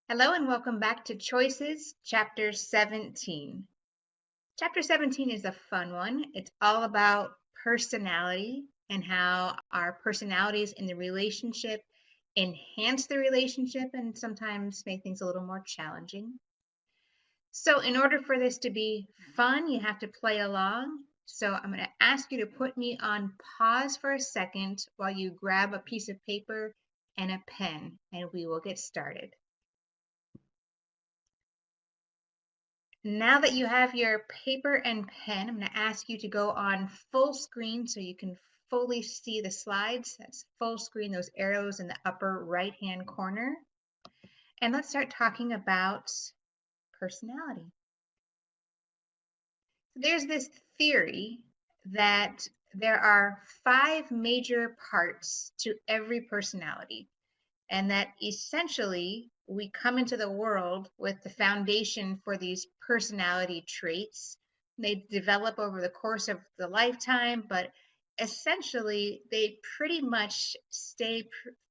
Hello and welcome back to Choices, Chapter 17. Chapter 17 is a fun one. It's all about personality and how our personalities in the relationship enhance the relationship and sometimes make things a little more challenging. So, in order for this to be fun, you have to play along. So, I'm going to ask you to put me on pause for a second while you grab a piece of paper and a pen, and we will get started. Now that you have your paper and pen, I'm going to ask you to go on full screen so you can fully see the slides. That's full screen, those arrows in the upper right-hand corner. And let's start talking about personality. There's this theory that there are 5 major parts to every personality, and that essentially we come into the world with the foundation for these personality traits. They develop over the course of the lifetime, but essentially they pretty much stay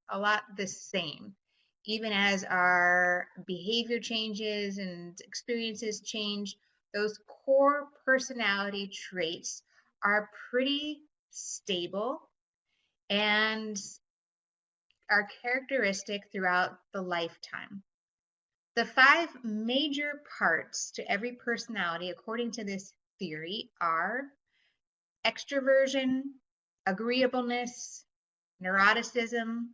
a lot the same, even as our behavior changes and experiences change. Those core personality traits are pretty stable and are characteristic throughout the lifetime. The 5 major parts to every personality, according to this theory, are extroversion, agreeableness, neuroticism,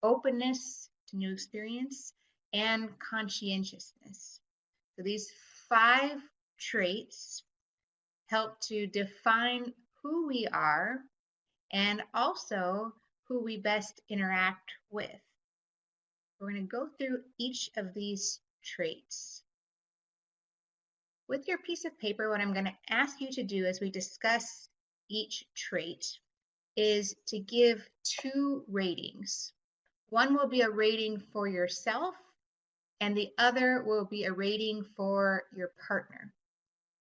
openness to new experience, and conscientiousness. So these 5 traits help to define who we are and also who we best interact with. We're going to go through each of these traits. With your piece of paper, what I'm going to ask you to do as we discuss each trait is to give 2 ratings. One will be a rating for yourself, and the other will be a rating for your partner.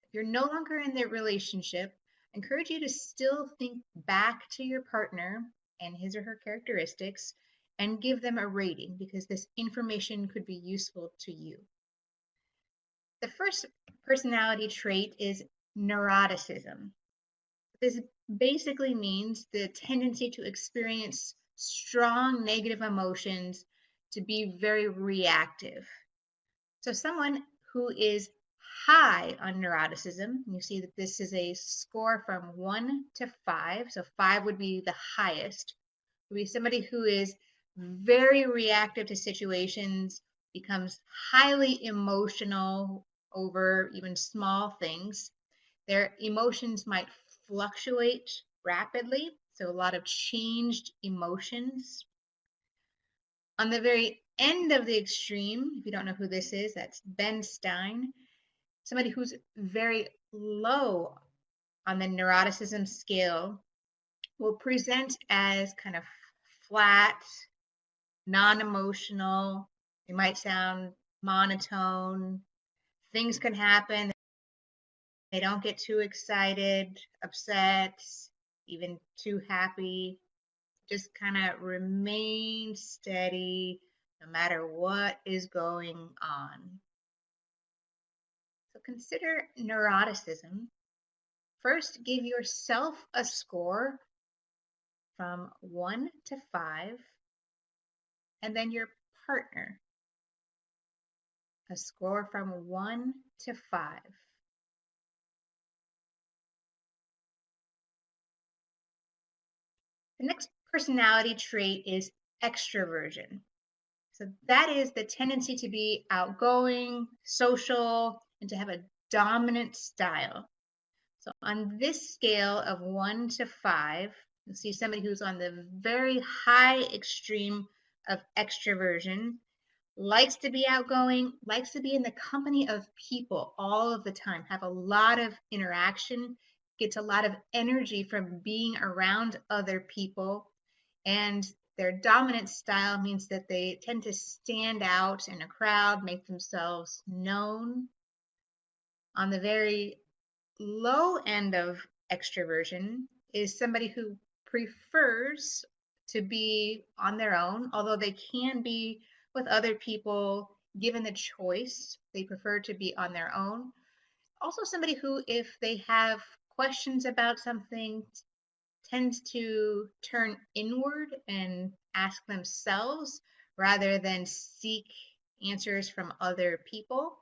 If you're no longer in the relationship, I encourage you to still think back to your partner and his or her characteristics and give them a rating, because this information could be useful to you. The first personality trait is neuroticism. This basically means the tendency to experience strong negative emotions, to be very reactive. So someone who is high on neuroticism, you see that this is a score from 1 to 5, so 5 would be the highest, would be somebody who is very reactive to situations, becomes highly emotional over even small things. Their emotions might fluctuate rapidly, so a lot of changed emotions. On the very end of the extreme, if you don't know who this is, that's Ben Stein, somebody who's very low on the neuroticism scale will present as kind of flat, non-emotional. They might sound monotone. Things can happen. They don't get too excited, upset, even too happy. Just kind of remain steady no matter what is going on. So consider neuroticism. First, give yourself a score from 1 to 5, and then your partner a score from 1 to 5. The next personality trait is extroversion. So that is the tendency to be outgoing, social, and to have a dominant style. So on this scale of 1 to 5, you'll see somebody who's on the very high extreme of extroversion, likes to be outgoing, likes to be in the company of people all of the time, have a lot of interaction, gets a lot of energy from being around other people, and their dominant style means that they tend to stand out in a crowd, make themselves known. On the very low end of extroversion is somebody who prefers to be on their own, although they can be with other people given the choice, they prefer to be on their own. Also, somebody who, if they have questions about something, tends to turn inward and ask themselves rather than seek answers from other people.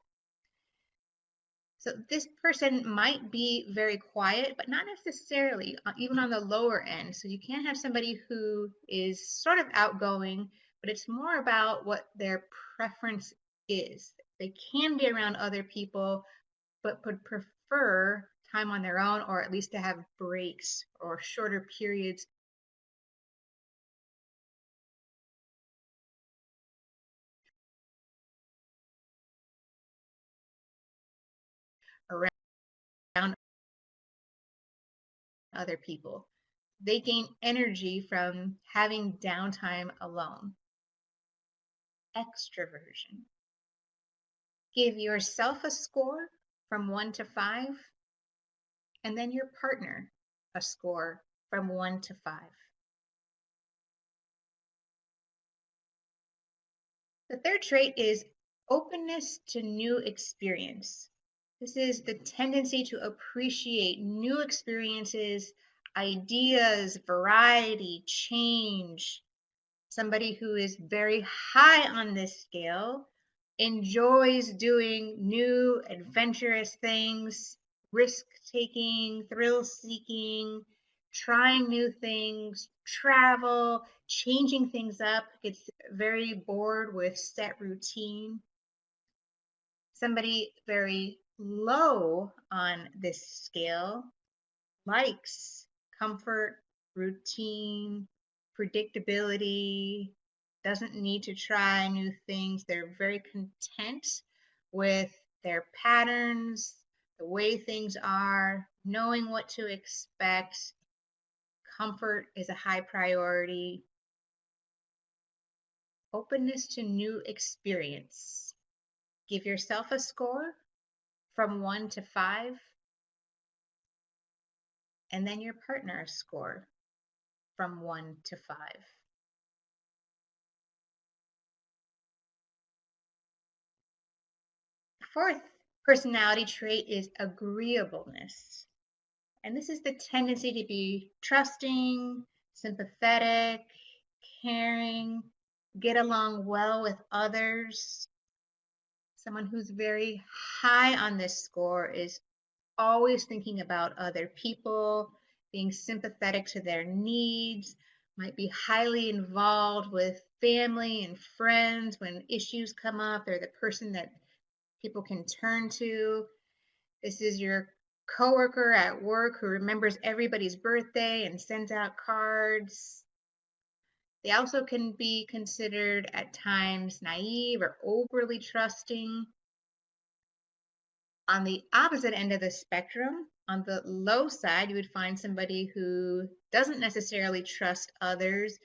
So this person might be very quiet, but not necessarily, even on the lower end. So you can't have somebody who is sort of outgoing, but it's more about what their preference is. They can be around other people, but would prefer time on their own, or at least to have breaks or shorter periods around other people. They gain energy from having downtime alone. Extroversion. Give yourself a score from 1 to 5, and then your partner a score from 1 to 5. The third trait is openness to new experience. This is the tendency to appreciate new experiences, ideas, variety, change. Somebody who is very high on this scale enjoys doing new adventurous things, risk taking, thrill seeking, trying new things, travel, changing things up, gets very bored with set routine. Somebody very low on this scale likes comfort, routine, predictability, doesn't need to try new things. They're very content with their patterns, the way things are, knowing what to expect. Comfort is a high priority. Openness to new experience. Give yourself a score from 1 to 5, and then your partner a score from 1 to 5. Fourth personality trait is agreeableness. And this is the tendency to be trusting, sympathetic, caring, get along well with others. Someone who's very high on this score is always thinking about other people, being sympathetic to their needs, might be highly involved with family and friends when issues come up. They're the person that people can turn to. This is your coworker at work who remembers everybody's birthday and sends out cards. They also can be considered at times naive or overly trusting. On the opposite end of the spectrum, on the low side, you would find somebody who doesn't necessarily trust others,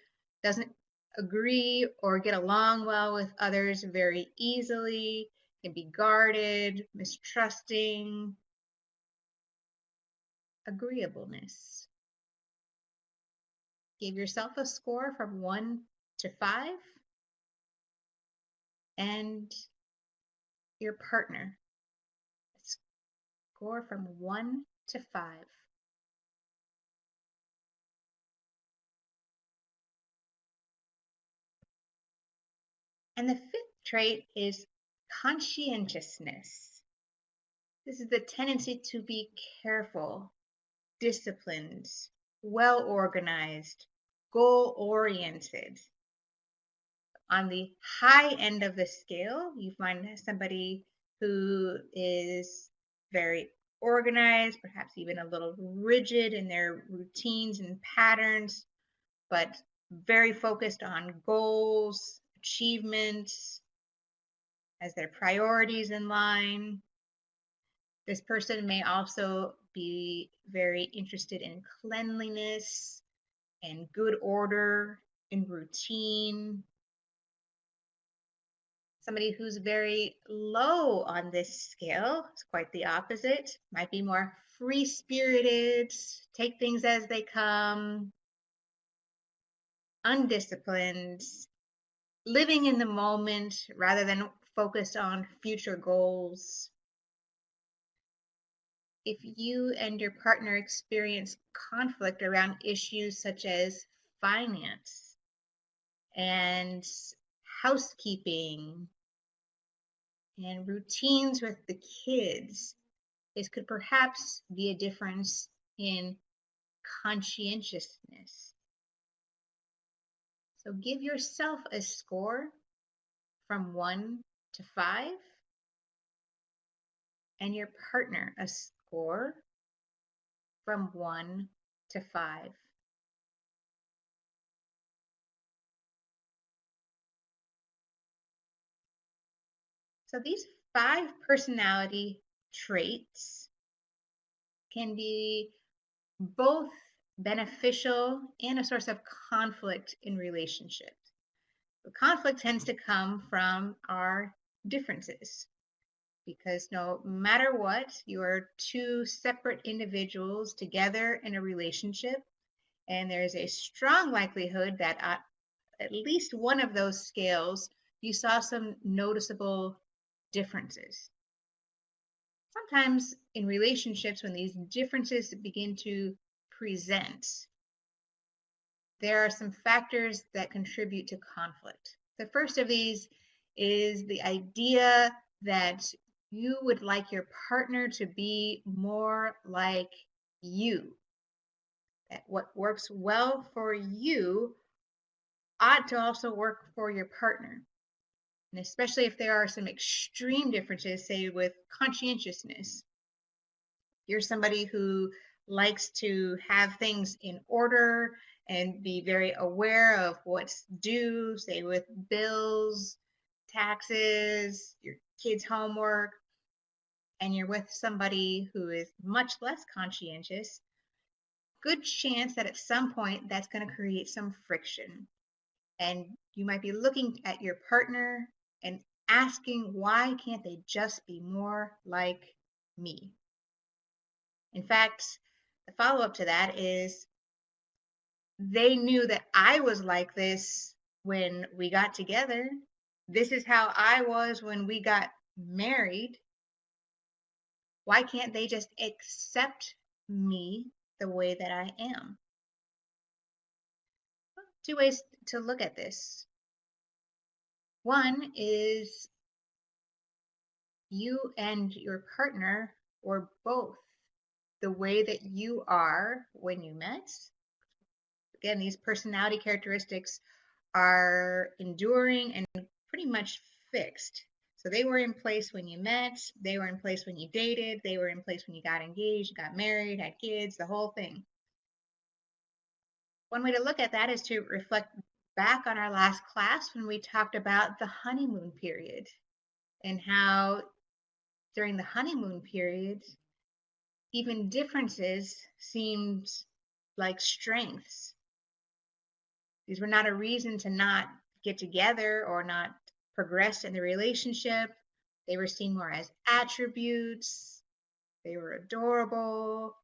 doesn't agree or get along well with others very easily, can be guarded, mistrusting. Agreeableness. Give yourself a score from 1 to 5, and your partner a score from 1 to 5. And the fifth trait is conscientiousness. This is the tendency to be careful, disciplined, well organized, goal oriented. On the high end of the scale, you find somebody who is very organized, perhaps even a little rigid in their routines and patterns, but very focused on goals, achievements, as their priorities in line. This person may also be very interested in cleanliness and good order and routine. Somebody who's very low on this scale is quite the opposite, might be more free-spirited, take things as they come, undisciplined, living in the moment rather than focused on future goals. If you and your partner experience conflict around issues such as finance and housekeeping and routines with the kids, this could perhaps be a difference in conscientiousness. So give yourself a score from 1 to 5, and your partner a score from 1 to 5. So these 5 personality traits can be both beneficial and a source of conflict in relationships. The conflict tends to come from our differences, because no matter what, you are two separate individuals together in a relationship, and there's a strong likelihood that at least one of those scales you saw some noticeable differences. Sometimes in relationships, when these differences begin to present, there are some factors that contribute to conflict. The first of these is the idea that you would like your partner to be more like you. That what works well for you ought to also work for your partner. And especially if there are some extreme differences, say with conscientiousness. You're somebody who likes to have things in order and be very aware of what's due, say with bills, taxes, your kids' homework, and you're with somebody who is much less conscientious, good chance that at some point that's going to create some friction. And you might be looking at your partner and asking, why can't they just be more like me? In fact, the follow-up to that is, they knew that I was like this when we got together. This is how I was when we got married. Why can't they just accept me the way that I am? 2 ways to look at this. One is you and your partner were both the way that you are when you met. Again, these personality characteristics are enduring and pretty much fixed. So they were in place when you met, they were in place when you dated, they were in place when you got engaged, got married, had kids, the whole thing. One way to look at that is to reflect back on our last class when we talked about the honeymoon period and how during the honeymoon period, even differences seemed like strengths. These were not a reason to not get together or not progress in the relationship. They were seen more as attributes. They were adorable.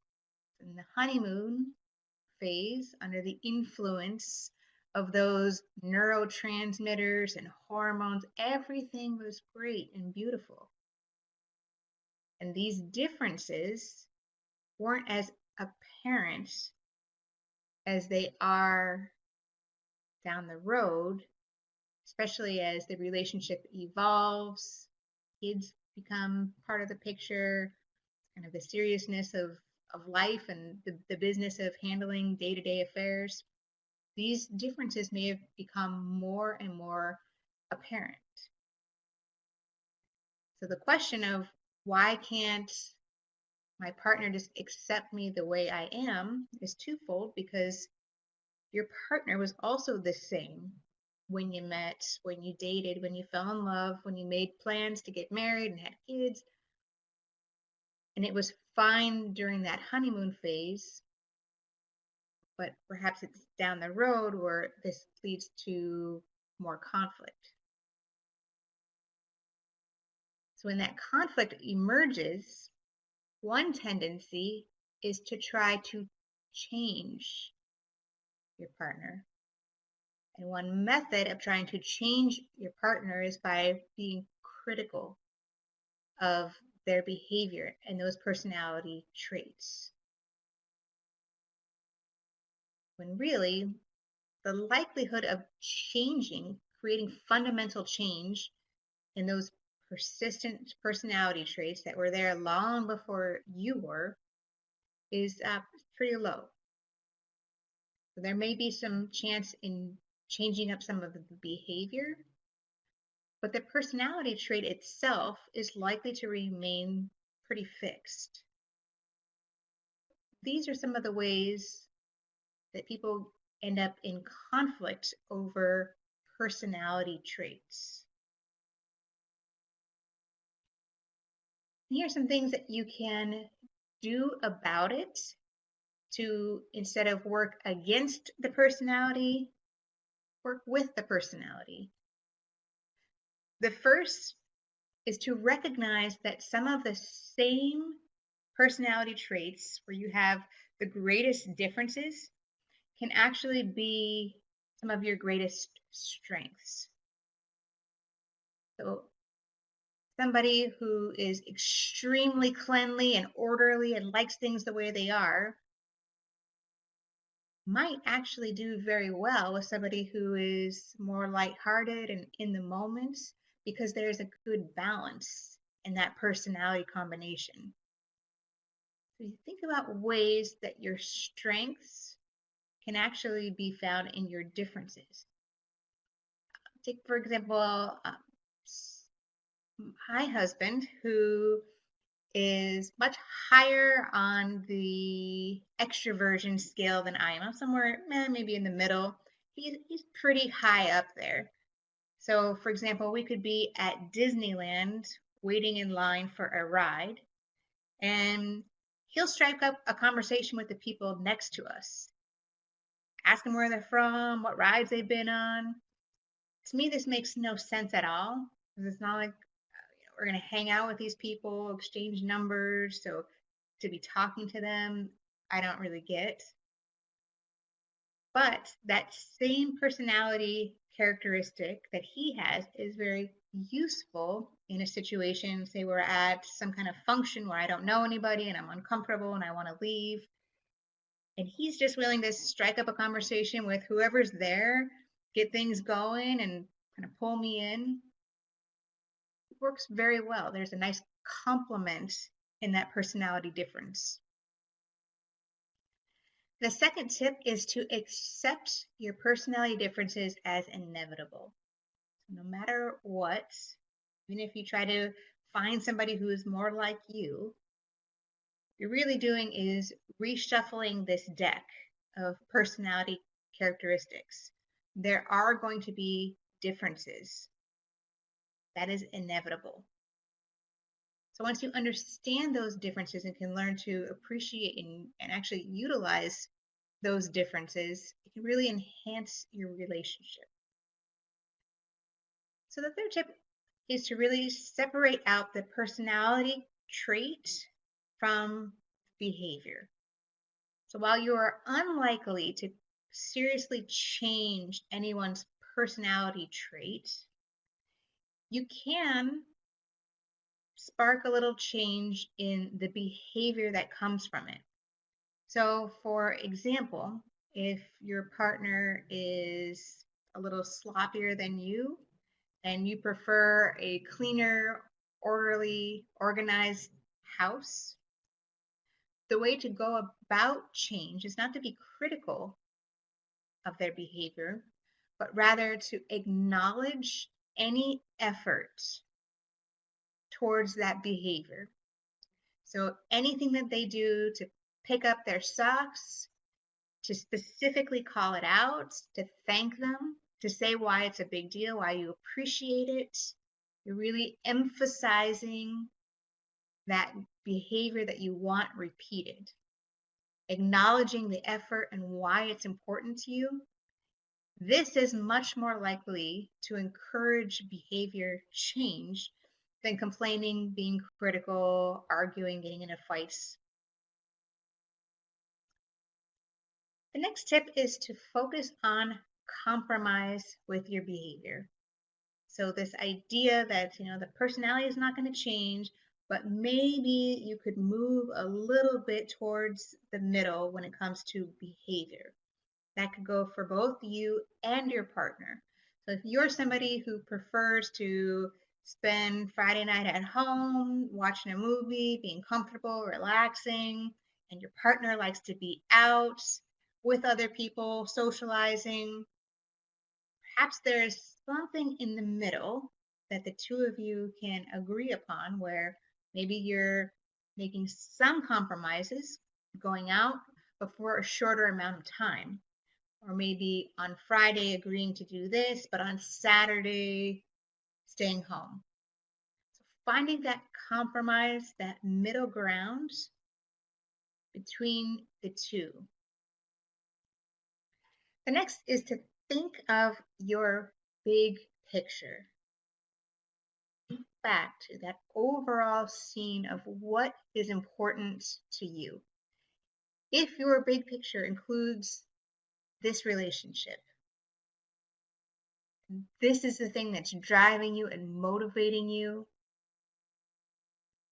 In the honeymoon phase, under the influence of those neurotransmitters and hormones, everything was great and beautiful. And these differences weren't as apparent as they are down the road, especially as the relationship evolves, kids become part of the picture, kind of the seriousness of life and the business of handling day-to-day affairs. These differences may have become more and more apparent. So the question of, why can't my partner just accept me the way I am, is twofold, because your partner was also the same when you met, when you dated, when you fell in love, when you made plans to get married and had kids. And it was fine during that honeymoon phase, but perhaps it's down the road where this leads to more conflict. So when that conflict emerges, one tendency is to try to change your partner. And one method of trying to change your partner is by being critical of their behavior and those personality traits. When really, the likelihood of changing, creating fundamental change in those persistent personality traits that were there long before you were is pretty low. So there may be some chance in changing up some of the behavior, but the personality trait itself is likely to remain pretty fixed. These are some of the ways that people end up in conflict over personality traits. Here are some things that you can do about it to, instead of work against the personality, work with the personality. The first is to recognize that some of the same personality traits where you have the greatest differences can actually be some of your greatest strengths. So somebody who is extremely cleanly and orderly and likes things the way they are might actually do very well with somebody who is more lighthearted and in the moment, because there's a good balance in that personality combination. So you think about ways that your strengths can actually be found in your differences. Take, for example, my husband, who is much higher on the extroversion scale than I am. I'm somewhere maybe in the middle. He's pretty high up there. So, for example, we could be at Disneyland waiting in line for a ride, and he'll strike up a conversation with the people next to us, ask them where they're from, what rides they've been on. To me, this makes no sense at all, because it's not like we're going to hang out with these people, exchange numbers. So to be talking to them, I don't really get. But that same personality characteristic that he has is very useful in a situation, say we're at some kind of function where I don't know anybody and I'm uncomfortable and I want to leave. And he's just willing to strike up a conversation with whoever's there, get things going and kind of pull me in. It works very well. There's a nice complement in that personality difference. The second tip is to accept your personality differences as inevitable. No matter what, even if you try to find somebody who is more like you, you're really doing is reshuffling this deck of personality characteristics. There are going to be differences. That is inevitable. So once you understand those differences and can learn to appreciate and actually utilize those differences, it can really enhance your relationship. So the third tip is to really separate out the personality trait from behavior. So while you are unlikely to seriously change anyone's personality trait, you can spark a little change in the behavior that comes from it. So for example, if your partner is a little sloppier than you and you prefer a cleaner, orderly, organized house, the way to go about change is not to be critical of their behavior, but rather to acknowledge any effort towards that behavior. So anything that they do to pick up their socks, to specifically call it out, to thank them, to say why it's a big deal, why you appreciate it. You're really emphasizing that behavior that you want repeated, acknowledging the effort and why it's important to you. This is much more likely to encourage behavior change than complaining, being critical, arguing, getting into fights. The next tip is to focus on compromise with your behavior. So this idea that, the personality is not going to change, but maybe you could move a little bit towards the middle when it comes to behavior. That could go for both you and your partner. So if you're somebody who prefers to spend Friday night at home, watching a movie, being comfortable, relaxing, and your partner likes to be out with other people, socializing, perhaps there's something in the middle that the two of you can agree upon where maybe you're making some compromises, going out, but for a shorter amount of time. Or maybe on Friday agreeing to do this, but on Saturday staying home. So finding that compromise, that middle ground between the two. The next is to think of your big picture. Think back to that overall scene of what is important to you. If your big picture includes this relationship, this is the thing that's driving you and motivating you,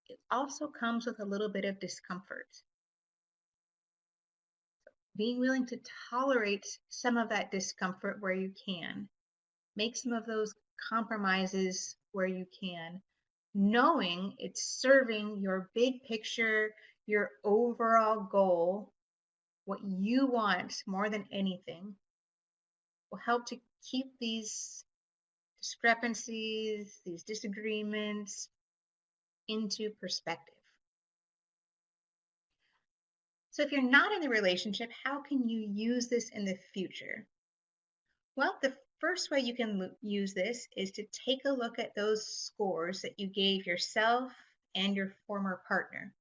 it also comes with a little bit of discomfort. Being willing to tolerate some of that discomfort where you can, make some of those compromises where you can, knowing it's serving your big picture, your overall goal, what you want more than anything, will help to keep these discrepancies, these disagreements into perspective. So if you're not in the relationship, how can you use this in the future? Well, the first way you can use this is to take a look at those scores that you gave yourself and your former partner.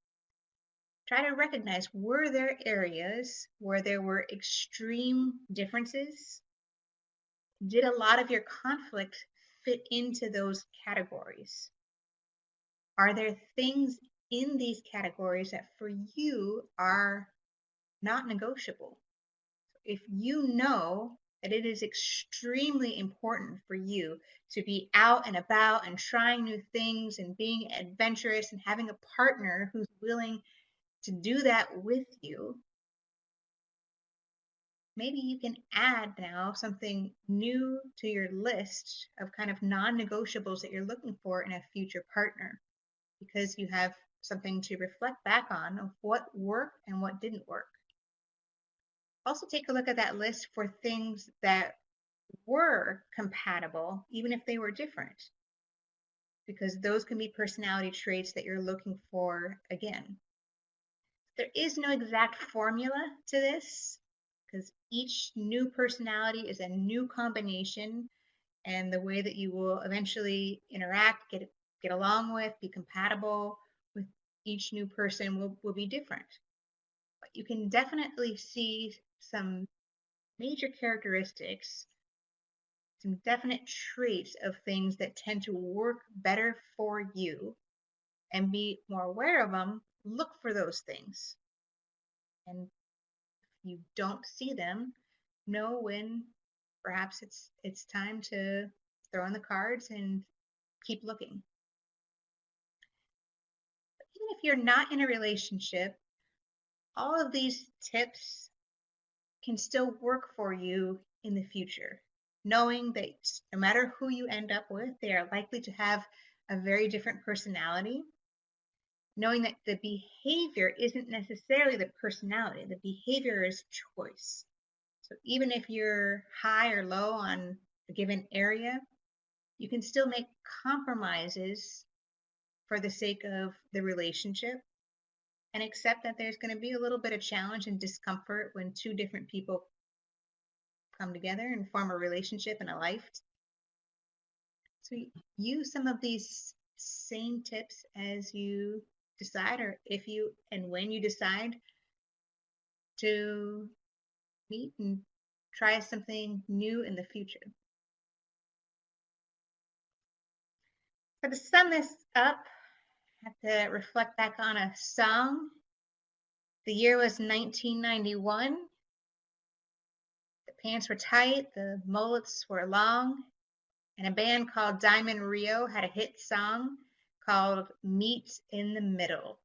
Try to recognize, were there areas where there were extreme differences? Did a lot of your conflict fit into those categories? Are there things in these categories that for you are not negotiable? If you know that it is extremely important for you to be out and about and trying new things and being adventurous and having a partner who's willing to do that with you, maybe you can add now something new to your list of kind of non-negotiables that you're looking for in a future partner, because you have something to reflect back on of what worked and what didn't work. Also take a look at that list for things that were compatible, even if they were different, because those can be personality traits that you're looking for again. There is no exact formula to this, because each new personality is a new combination, and the way that you will eventually interact, get along with, be compatible with each new person will be different. But you can definitely see some major characteristics, some definite traits of things that tend to work better for you, and be more aware of them. Look for those things. And if you don't see them, know when perhaps it's time to throw in the cards and keep looking. But even if you're not in a relationship, all of these tips can still work for you in the future, knowing that no matter who you end up with, they are likely to have a very different personality, knowing that the behavior isn't necessarily the personality, the behavior is choice. So even if you're high or low on a given area, you can still make compromises for the sake of the relationship, and accept that there's going to be a little bit of challenge and discomfort when two different people come together and form a relationship and a life. So use some of these same tips as you decide, or if you and when you decide to meet and try something new in the future. So to sum this up, I have to reflect back on a song. The year was 1991. The pants were tight, the mullets were long, And a band called Diamond Rio had a hit song called Meet in the Middle.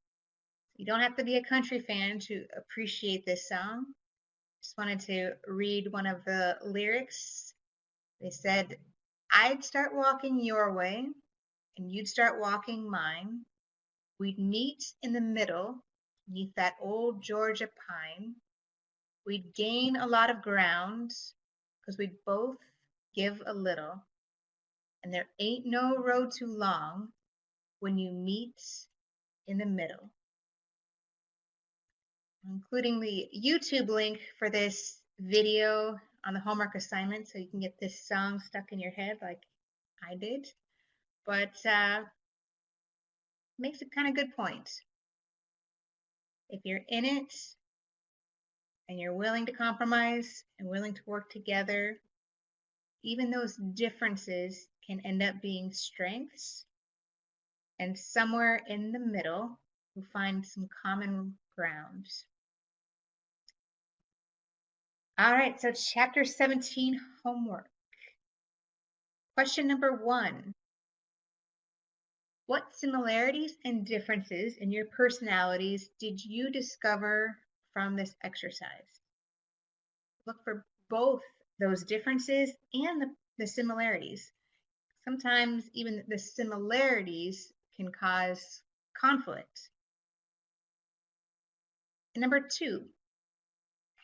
You don't have to be a country fan to appreciate this song. Just wanted to read one of the lyrics. They said, I'd start walking your way, and you'd start walking mine. We'd meet in the middle, neath that old Georgia pine. We'd gain a lot of ground, 'cause we'd both give a little. And there ain't no road too long when you meet in the middle. I'm including the YouTube link for this video on the homework assignment so you can get this song stuck in your head like I did. But makes a kind of good point. If you're in it and you're willing to compromise and willing to work together, even those differences can end up being strengths. And somewhere in the middle, you'll find some common ground. All right, so chapter 17, homework. Question number 1. What similarities and differences in your personalities did you discover from this exercise? Look for both those differences and the similarities. Sometimes even the similarities can cause conflict. And number 2,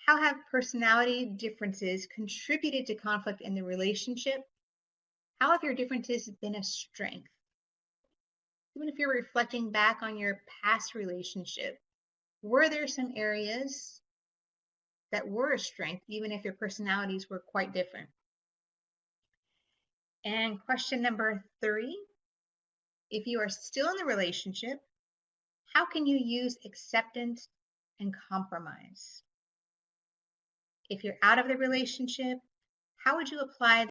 how have personality differences contributed to conflict in the relationship? How have your differences been a strength? Even if you're reflecting back on your past relationship, were there some areas that were a strength, even if your personalities were quite different? And question number 3, if you are still in the relationship, how can you use acceptance and compromise? If you're out of the relationship, how would you apply